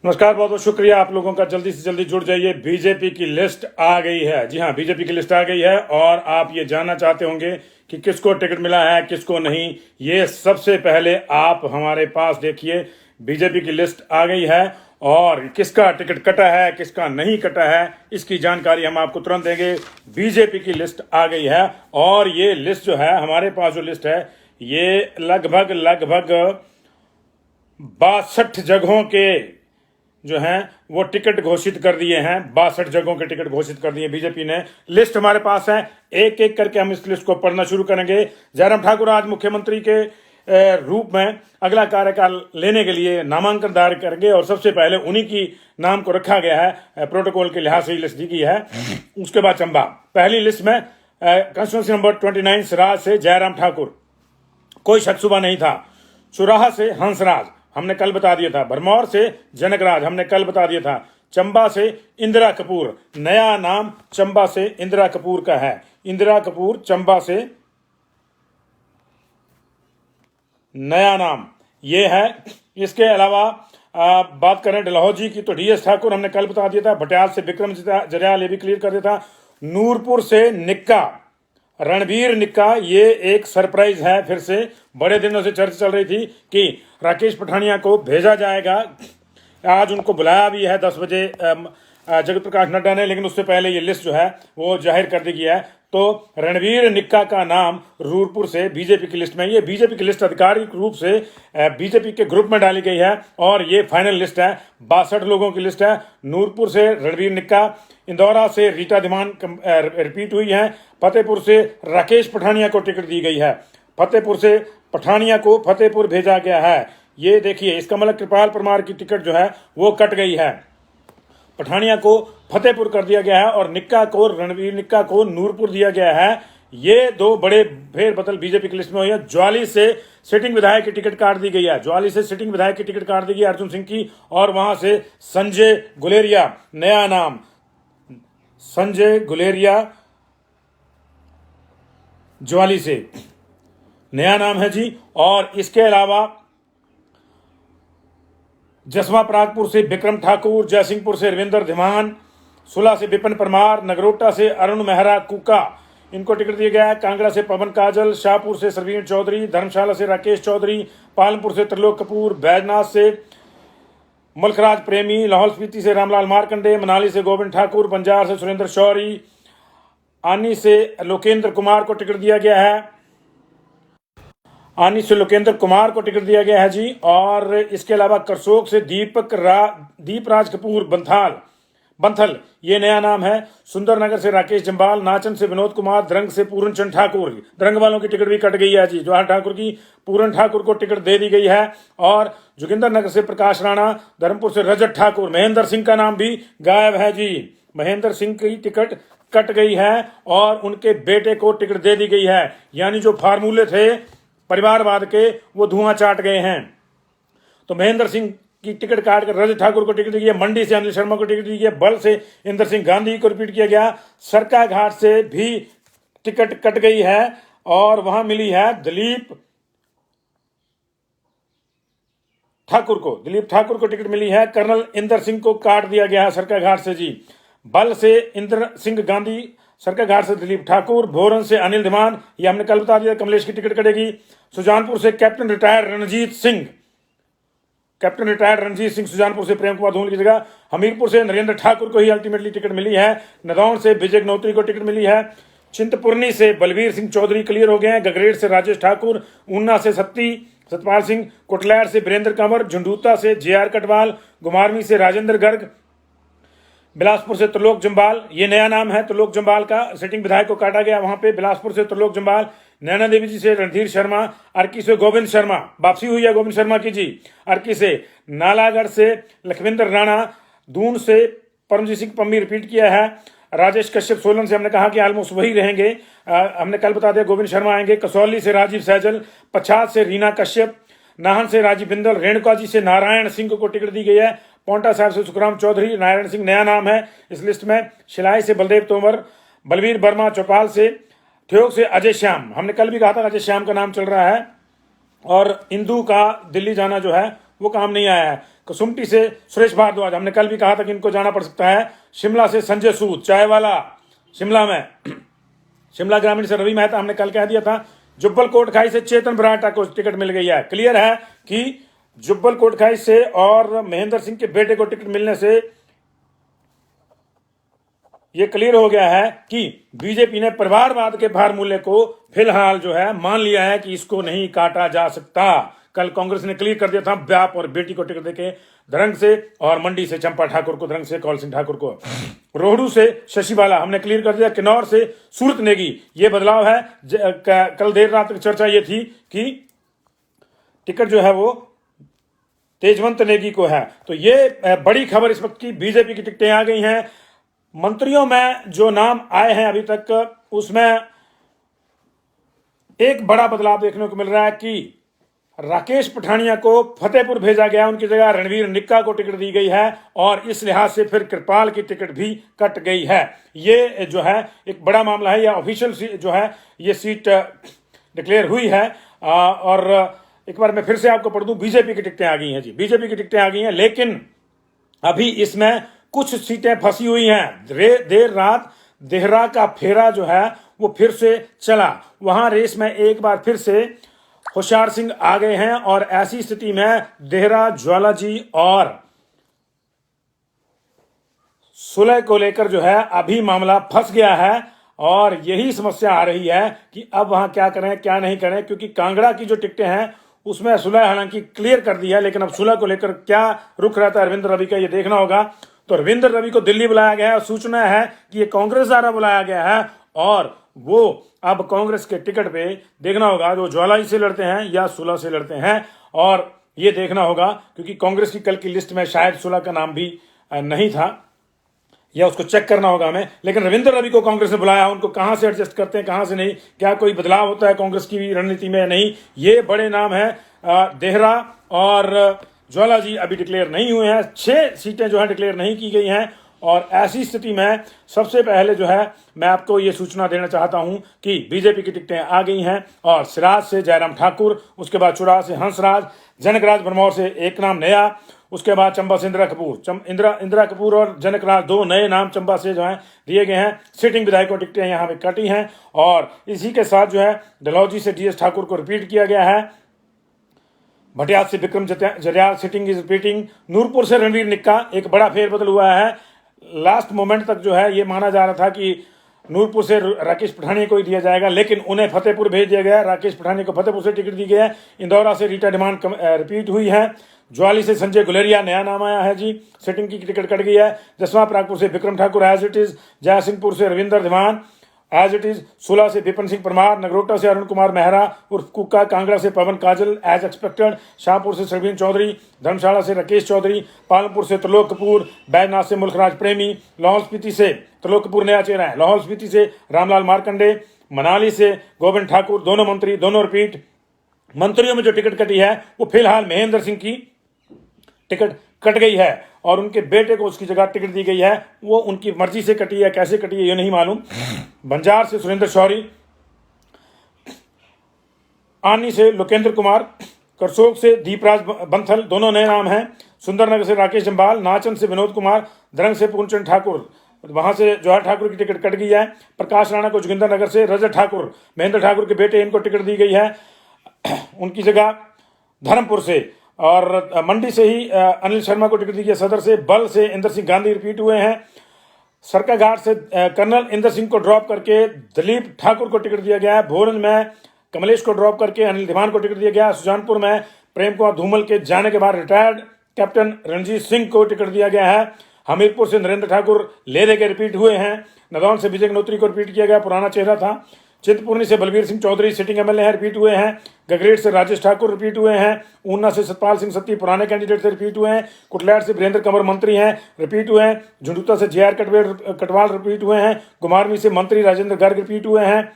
नमस्कार, बहुत बहुत शुक्रिया आप लोगों का। जल्दी से जल्दी जुड़ जाइए, बीजेपी की लिस्ट आ गई है। जी हाँ, बीजेपी की लिस्ट आ गई है और आप ये जानना चाहते होंगे कि किसको टिकट मिला है किसको नहीं। ये सबसे पहले आप हमारे पास देखिए, बीजेपी की लिस्ट आ गई है और किसका टिकट कटा है किसका नहीं कटा है इसकी जानकारी हम आपको तुरंत देंगे। बीजेपी की लिस्ट आ गई है और ये लिस्ट जो है, हमारे पास जो लिस्ट है, ये लगभग 62 जगहों के जो हैं वो टिकट घोषित कर दिए हैं। 62 जगहों के टिकट घोषित कर दिए बीजेपी ने। लिस्ट हमारे पास है, एक एक करके हम इस लिस्ट को पढ़ना शुरू करेंगे। जयराम ठाकुर आज मुख्यमंत्री के रूप में अगला कार्यकाल लेने के लिए नामांकन दायर करेंगे और सबसे पहले उन्हीं की नाम को रखा गया है। प्रोटोकॉल के लिहाज से लिस्ट दी गई है। उसके बाद चंबा पहली लिस्ट में, कंस्टिट्यूंसी नंबर 29 सिराज से जयराम ठाकुर, कोई शक शुबा नहीं था। चुराहा से हंसराज हमने कल बता दिया था। भरमौर से जनकराज हमने कल बता दिया था। चंबा से इंदिरा कपूर, नया नाम चंबा से इंदिरा कपूर का है। इंदिरा कपूर चंबा से नया नाम ये है। इसके अलावा बात करें डलहौजी की तो डीएस ठाकुर हमने कल बता दिया था। भटियाल से विक्रम जरयाल, ये भी क्लियर कर दिया था। नूरपुर से निक्का, रणबीर निक्का, ये एक सरप्राइज है। फिर से बड़े दिनों से चर्चा चल रही थी कि राकेश पठानिया को भेजा जाएगा। आज उनको बुलाया भी है 10 बजे जगत प्रकाश नड्डा ने, लेकिन उससे पहले ये लिस्ट जो है वो जाहिर कर दी गई है। तो रणबीर निक्का का नाम रूरपुर से बीजेपी की लिस्ट में, ये बीजेपी की लिस्ट आधिकारिक रूप से बीजेपी के ग्रुप में डाली गई है और ये फाइनल लिस्ट है। 62 लोगों की लिस्ट है। नूरपुर से रणबीर निक्का, इंदौरा से रीटा धीमान रिपीट हुई है। फतेहपुर से राकेश पठानिया को टिकट दी गई है। फतेहपुर से पठानिया को फतेहपुर भेजा गया है। ये देखिए, इसका मतलब कृपाल परमार की टिकट जो है वो कट गई है। पठानिया को फतेहपुर कर दिया गया है और निक्का को, रणबीर निक्का को नूरपुर दिया गया है। ये दो बड़े फेरबदल बीजेपी की लिस्ट में हुई है। ज्वाली से सिटिंग विधायक की टिकट काट दी गई है। ज्वाली से सिटिंग विधायक की टिकट काट दी गई अर्जुन सिंह की, और वहां से संजय गुलेरिया, नया नाम संजय गुलेरिया, ज्वाली से नया नाम है जी। और इसके अलावा जसवा परागपुर से विक्रम ठाकुर, जयसिंहपुर से रविंद्र धीमान, सुला से विपिन परमार, नगरोटा से अरुण मेहरा कुका, इनको टिकट दिया गया है। कांगड़ा से पवन काजल, शाहपुर से सरवीण चौधरी, धर्मशाला से राकेश चौधरी, पालमपुर से त्रिलोक कपूर, बैजनाथ से मुल्खराज प्रेमी, लाहौल स्पीति से रामलाल मारकंडे, मनाली से गोविंद ठाकुर, बंजार से सुरेंद्र शौरी, आनी से लोकेंद्र कुमार को टिकट दिया गया है। आनी से लोकेंद्र कुमार को टिकट दिया गया है जी। और इसके अलावा करसोग से दीपराज कपूर बंथल, ये नया नाम है। सुंदरनगर से राकेश जम्बाल, नाचन से विनोद कुमार, द्रंग से पूरन चंद ठाकुर, द्रंग वालों की टिकट भी कट गई है जी। जवाहर ठाकुर की पूरन ठाकुर को टिकट दे दी गई है। और जोगिंदर नगर से प्रकाश राणा, धर्मपुर से रजत ठाकुर, महेंद्र सिंह का नाम भी गायब है जी। महेंद्र सिंह की टिकट कट गई है और उनके बेटे को टिकट दे दी गई है। यानी जो फार्मूले थे परिवारवाद के वो धुआं चाट गए हैं। तो महेंद्र सिंह की टिकट काट कर रजत ठाकुर को टिकट दी गई। मंडी से अनिल शर्मा को टिकट दी गई। बल से इंदर सिंह गांधी को रिपीट किया गया। सरकाघाट से भी टिकट कट गई है और वहां मिली है दिलीप ठाकुर को टिकट मिली है। कर्नल इंदर सिंह को काट दिया गया है सरकाघाट से जी। बल से इंदर सिंह गांधी, सरकाघाट से दिलीप ठाकुर, भोरन से अनिल धीमान, ये हमने कल बता दिया कमलेश की टिकट कटेगी। सुजानपुर से कैप्टन रिटायर्ड रणजीत सिंह, सुजानपुर से प्रेम कुमार धूमल की जगह। हमीरपुर से नरेंद्र ठाकुर को ही अल्टीमेटली टिकट मिली है। नदौन से विजय नौत्री को टिकट मिली है। चिंतपूर्णी से बलवीर सिंह चौधरी क्लियर हो गए हैं। गगरेट से राजेश ठाकुर, ऊना से सतपाल सिंह, कोटलैर से वीरेंद्र कंवर, झुंडूता से जेआर कटवाल, गुमारवी से राजेंद्र गर्ग, बिलासपुर से त्रिलोक जम्बाल, ये नया नाम है त्रिलोक जम्बाल का। सिटिंग विधायक को काटा गया वहां पे। बिलासपुर से त्रिलोक जम्बाल, नैना देवी जी से रणधीर शर्मा, अर्की से गोविंद शर्मा, वापसी हुई है गोविंद शर्मा की जी। अर्की से नालागढ़ से लखविंदर राणा, दून से परमजीत सिंह पम्मी रिपीट किया है। राजेश कश्यप सोलन से हमने कहा कि ऑलमोस्ट वही रहेंगे, हमने कल बता दिया गोविंद शर्मा आएंगे। कसौली से राजीव सहजल, पछाद से रीना कश्यप, नाहन से राजीव बिंदल, रेणुका जी से नारायण सिंह को टिकट दी गई है। पोंटा साहब से सुखराम चौधरी, नारायण सिंह नया नाम है इस लिस्ट में। शिलाई से बलदेव तोमर, बलवीर वर्मा चौपाल से, ठियोग से अजय श्याम, हमने कल भी कहा था अजय श्याम का नाम चल रहा है। और इंदू का दिल्ली जाना जो है वो काम नहीं आया है। कसुमटी से सुरेश भारद्वाज, हमने कल भी कहा था कि इनको जाना पड़ सकता है। शिमला से संजय सूद, चाय वाला शिमला में। शिमला ग्रामीण से रवि मेहता, हमने कल कह दिया था। जुब्बल कोटखाई से चेतन बराटा को टिकट मिल गई है। क्लियर है कि जुब्बल कोटखाई से और महेंद्र सिंह के बेटे को टिकट मिलने से यह क्लियर हो गया है कि बीजेपी ने परिवारवाद के फार्मूले को फिलहाल जो है मान लिया है कि इसको नहीं काटा जा सकता। कल कांग्रेस ने क्लियर कर दिया था, व्याप और बेटी को टिकट देके धरंग से, और मंडी से चंपा ठाकुर को, धरंग से कौल सिंह ठाकुर को, रोहडू से शशि बाला हमने क्लियर कर दिया, किन्नौर से सूरत नेगी। ये बदलाव है। कल देर रात की चर्चा ये थी कि टिकट जो है वो तेजवंत नेगी को है। तो ये बड़ी खबर इस वक्त की, बीजेपी की टिकटें आ गई हैं। मंत्रियों में जो नाम आए हैं अभी तक, उसमें एक बड़ा बदलाव देखने को मिल रहा है कि राकेश पठानिया को फतेहपुर भेजा गया, उनकी जगह रणवीर निक्का को टिकट दी गई है, और इस लिहाज से फिर कृपाल की टिकट भी कट गई है। ये जो है एक बड़ा मामला है। यह ऑफिशियल जो है ये सीट डिक्लेयर हुई है। और एक बार मैं फिर से आपको पढ़ दूं, बीजेपी की टिकटें आ गई हैं जी, बीजेपी की टिकटें आ गई हैं, लेकिन अभी इसमें कुछ सीटें फंसी हुई हैं। देर रात देहरा का फेरा जो है वो फिर से चला, वहां रेस में एक बार फिर से होशियार सिंह आ गए हैं, और ऐसी स्थिति में देहरा, ज्वालाजी और सुलह को लेकर जो है अभी मामला फंस गया है। और यही समस्या आ रही है कि अब वहां क्या करें क्या नहीं करें, क्योंकि कांगड़ा की जो टिकटें हैं उसमें सुलह हालांकि क्लियर कर दी है, लेकिन अब सुलह को लेकर क्या रुख रहता है रविंद्र रवि का, ये देखना होगा। तो रविंद्र रवि को दिल्ली बुलाया गया है, सूचना है कि ये कांग्रेस द्वारा बुलाया गया है, और वो अब कांग्रेस के टिकट पे देखना होगा जो ज्वालाई से लड़ते हैं या सुलह से लड़ते हैं, और ये देखना होगा क्योंकि कांग्रेस की कल की लिस्ट में शायद सुलह का नाम भी नहीं था, या उसको चेक करना होगा हमें। लेकिन रविंद्र रवि को कांग्रेस ने बुलाया, उनको कहां से एडजस्ट करते हैं कहां से नहीं, क्या कोई बदलाव होता है कांग्रेस की रणनीति में या नहीं, ये बड़े नाम है। देहरा और ज्वालाजी अभी डिक्लेयर नहीं हुए हैं, 6 सीटें जो है डिक्लेयर नहीं की गई हैं, और ऐसी स्थिति में सबसे पहले जो है मैं आपको ये सूचना देना चाहता हूं कि बीजेपी की टिकटें आ गई हैं, और सिराज से जयराम ठाकुर, उसके बाद चुराह से हंसराज, जनकराज भरमौर से एक नाम नया, उसके बाद चंबा से इंदिरा कपूर, इंदिरा कपूर और जनकराज, 2 नए नाम चंबा से जो है दिए गए हैं। सिटिंग विधायक को टिकटें यहाँ पे कटी हैं, और इसी के साथ जो है डलहौजी से डीएस ठाकुर को रिपीट किया गया है, भटियात से Vikram Jarial sitting is repeating, Nurpur से रणवीर निक्का, एक बड़ा फेरबदल हुआ है। लास्ट मोमेंट तक जो है ये माना जा रहा था कि नूरपुर से राकेश पठानिया को ही दिया जाएगा, लेकिन उन्हें फतेहपुर भेज दिया गया। राकेश पठानिया को फतेहपुर से टिकट दी गई है। इंदौरा से रीटा डिमांड रिपीट हुई है। ज्वाली से संजय गुलेरिया नया नाम आया है जी, सिटिंग की टिकट कट गई है। जसवा परागपुर से Vikram Thakur as it is, Jaisinghpur से Ravinder Dhiman as it is, Sulah से विपिन सिंह परमार, नगरोटा से अरुण कुमार मेहरा उर्फ कुक्का, कांगड़ा से पवन काजल एज एक्सपेक्टेड, शाहपुर से सरवीन चौधरी, धर्मशाला से राकेश चौधरी, पालमपुर से त्रिलोक कपूर, बैजनाथ से मुल्खराज प्रेमी, लाहौल स्पीति से त्रिलोक कपूर नया चेहरा है, लाहौल स्पीति से रामलाल मार्कंडे, मनाली से गोविंद ठाकुर, दोनों मंत्री, दोनों रिपीट। मंत्रियों में जो टिकट कटी है वो फिलहाल महेंद्र सिंह की टिकट कट गई है, और उनके बेटे को उसकी जगह टिकट दी गई है। वो उनकी मर्जी से कटी है, कैसे कटी है ये नहीं मालूम। बंजार से सुरेंद्र शौरी, आनी से लोकेंद्र कुमार, करसोग से दीपराज बंथल, दोनों नए नाम हैं। सुंदरनगर से राकेश जम्बाल, नाचन से विनोद कुमार, दरंग से पूर्णचंद ठाकुर, वहां से जवाहर ठाकुर की टिकट कट गई है। प्रकाश राणा को जोगिंदर नगर से, रजत ठाकुर महेंद्र ठाकुर के बेटे, इनको टिकट दी गई है, उनकी जगह धर्मपुर से। और मंडी से ही अनिल शर्मा को टिकट दी गई, सदर से बल से इंदर सिंह गांधी रिपीट हुए हैं। सरकाघाट से कर्नल इंदर सिंह को ड्रॉप करके दिलीप ठाकुर को टिकट दिया गया है। भोरन में कमलेश को ड्रॉप करके अनिल धीमान को टिकट दिया गया। सुजानपुर में प्रेम कुमार धूमल के जाने के बाद रिटायर्ड कैप्टन रणजीत सिंह को टिकट दिया गया है। हमीरपुर से नरेंद्र ठाकुर ले दे के रिपीट हुए हैं। नदौन से विजय गनोत्री को रिपीट किया गया, पुराना चेहरा था। चिंतपूर्णी से बलबीर सिंह चौधरी सिटिंग एमएलए हैं, रिपीट हुए हैं। गगरेट से राजेश ठाकुर रिपीट हुए हैं। ऊना से सतपाल सिंह सत्ती पुराने कैंडिडेट से रिपीट हुए हैं। कुटलैट से वीरेंद्र कंवर मंत्री हैं, रिपीट हुए हैं। झुंझुनू से जेआर कटवाल रिपीट हुए हैं। कुमारवी से मंत्री राजेंद्र गर्ग रिपीट हुए हैं।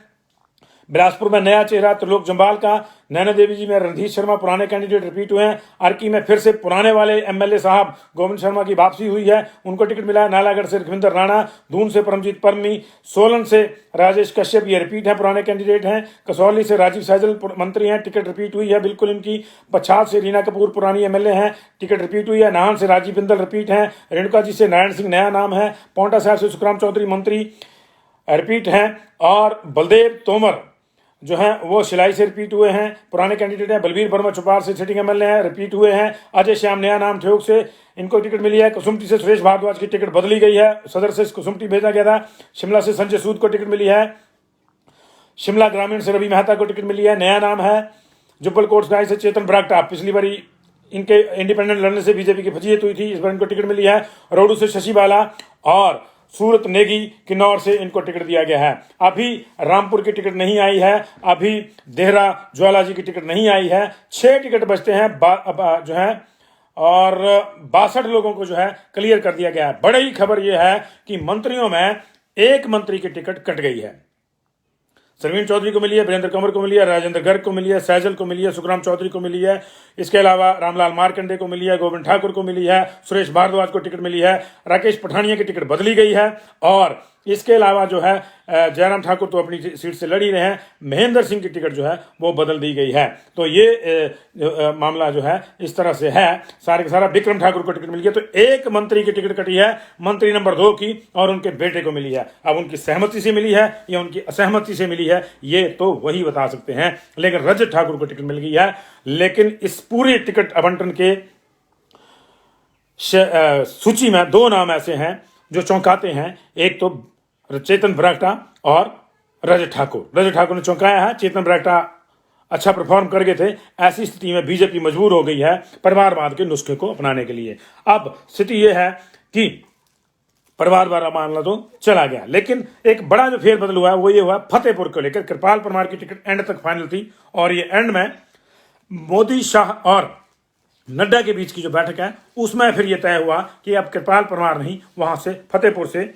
बिलासपुर में नया चेहरा त्रिलोक जम्वाल का। नैना देवी जी में रणधीर शर्मा पुराने कैंडिडेट रिपीट हुए हैं। अर्की में फिर से पुराने वाले एमएलए साहब गोविंद शर्मा की वापसी हुई है, उनको टिकट मिला है। नालागढ़ से रघुविंदर राणा, दून से परमजीत परमी, सोलन से राजेश कश्यप, ये रिपीट है, पुराने कैंडिडेट हैं। कसौली से राजीव सहजल मंत्री हैं, टिकट रिपीट हुई है बिल्कुल इनकी। पच्छाद से रीना कपूर पुरानी एमएलए हैं, टिकट रिपीट हुई है। नाहन से राजीव बिंदल रिपीट हैं। रेणुका जी से नारायण सिंह नया नाम है। पांवटा साहब से सुखराम चौधरी मंत्री रिपीट हैं। और बलदेव तोमर जो हैं वो शिलाई से रिपीट हुए हैं, पुराने कैंडिडेट हैं। बलबीर वर्मा चुपार से सिटिंग एमएलए हैं, रिपीट हुए हैं। अजय श्याम नया नाम ठेउक से, इनको टिकट मिली है। कुसुम्पटी से सुरेश भारद्वाज की टिकट बदली गई है, सदर से कुसुम्पटी भेजा गया था। शिमला से संजय सूद को टिकट मिली है। शिमला ग्रामीण से रवि मेहता को टिकट मिली है, नया नाम है। जुब्बल कोटगांव से चेतन बरागटा, पिछली बारी इनके इंडिपेंडेंट लड़ने से बीजेपी की फजीयत हुई थी, इस बार इनको टिकट मिली है। रोडू से शशि बाला और सूरत नेगी किन्नौर से इनको टिकट दिया गया है। अभी रामपुर की टिकट नहीं आई है, अभी देहरा ज्वाला जी की टिकट नहीं आई है। 6 टिकट बचते हैं जो है, और 62 लोगों को जो है क्लियर कर दिया गया है। बड़ी खबर यह है कि मंत्रियों में एक मंत्री की टिकट कट गई है। सरवीन चौधरी को मिली है, वीरेंद्र कंवर को मिली है, राजेंद्र गर्ग को मिली है, सहजल को मिली है, सुखराम चौधरी को मिली है। इसके अलावा रामलाल मार्कंडे को मिली है, गोविंद ठाकुर को मिली है, सुरेश भारद्वाज को टिकट मिली है। राकेश पठानिया की टिकट बदली गई है। और इसके अलावा जो है जयराम ठाकुर तो अपनी सीट से लड़ ही रहे हैं, महेंद्र सिंह की टिकट जो है वो बदल दी गई है। तो ये मामला जो है इस तरह से है, सारे का सारा विक्रम ठाकुर को टिकट मिल गया। तो एक मंत्री की टिकट कटी है, मंत्री नंबर 2 की, और उनके बेटे को मिली है। अब उनकी सहमति से मिली है या उनकी असहमति से मिली है ये तो वही बता सकते हैं, लेकिन रजत ठाकुर को टिकट मिल गई है। लेकिन इस पूरी टिकट आवंटन के सूची में 2 नाम ऐसे हैं जो चौंकाते हैं। एक तो चेतन बरागटा और रजत ठाकुर। रजत ठाकुर ने चौंकाया है, चेतन बरागटा अच्छा परफॉर्म कर गए थे। ऐसी स्थिति में बीजेपी मजबूर हो गई है परिवारवाद के नुस्खे को अपनाने के लिए। अब स्थिति यह है कि परिवारवाद मामला तो चला गया, लेकिन एक बड़ा जो फेरबदल हुआ है वो ये हुआ फतेहपुर को लेकर। कृपाल परमार की टिकट एंड तक फाइनल थी, और ये एंड में मोदी, शाह और नड्डा के बीच की जो बैठक है उसमें फिर यह तय हुआ कि अब कृपाल परमार नहीं, वहां से फतेहपुर से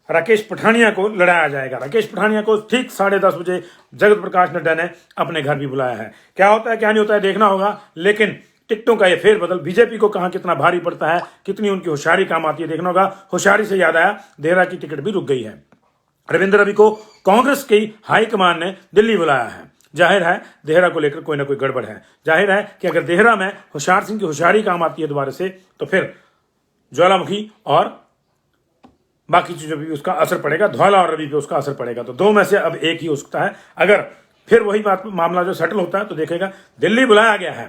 राकेश पठानिया को लड़ाया जाएगा। राकेश पठानिया को ठीक 10:30 बजे जगत प्रकाश नड्डा ने अपने घर भी बुलाया है। क्या होता है क्या नहीं होता है देखना होगा, लेकिन टिकटों का ये फेरबदल बीजेपी को कहां कितना भारी पड़ता है, कितनी उनकी होशियारी काम आती है देखना होगा। होशियारी से याद आया, देहरा की टिकट भी रुक गई है। रविंद्र रवि को कांग्रेस की हाईकमान ने दिल्ली बुलाया है। जाहिर है देहरा को लेकर कोई ना कोई गड़बड़ है। जाहिर है कि अगर देहरा में होशियार सिंह की होशियारी काम आती है दोबारा से, तो फिर ज्वालामुखी और बाकी चीजों पर भी उसका असर पड़ेगा, धौला और रवि पे उसका असर पड़ेगा। तो 2 में से अब एक ही हो सकता है। अगर फिर वही मामला जो सेटल होता है तो देखेगा दिल्ली बुलाया गया है,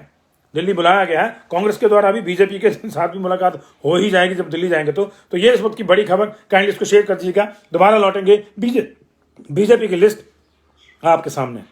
दिल्ली बुलाया गया है। कांग्रेस के द्वारा भी बीजेपी के साथ भी मुलाकात हो ही जाएगी जब दिल्ली जाएंगे तो ये इस वक्त की बड़ी खबर। काइंडली इसको शेयर कर दीजिएगा। दोबारा लौटेंगे बीजेपी की लिस्ट आपके सामने।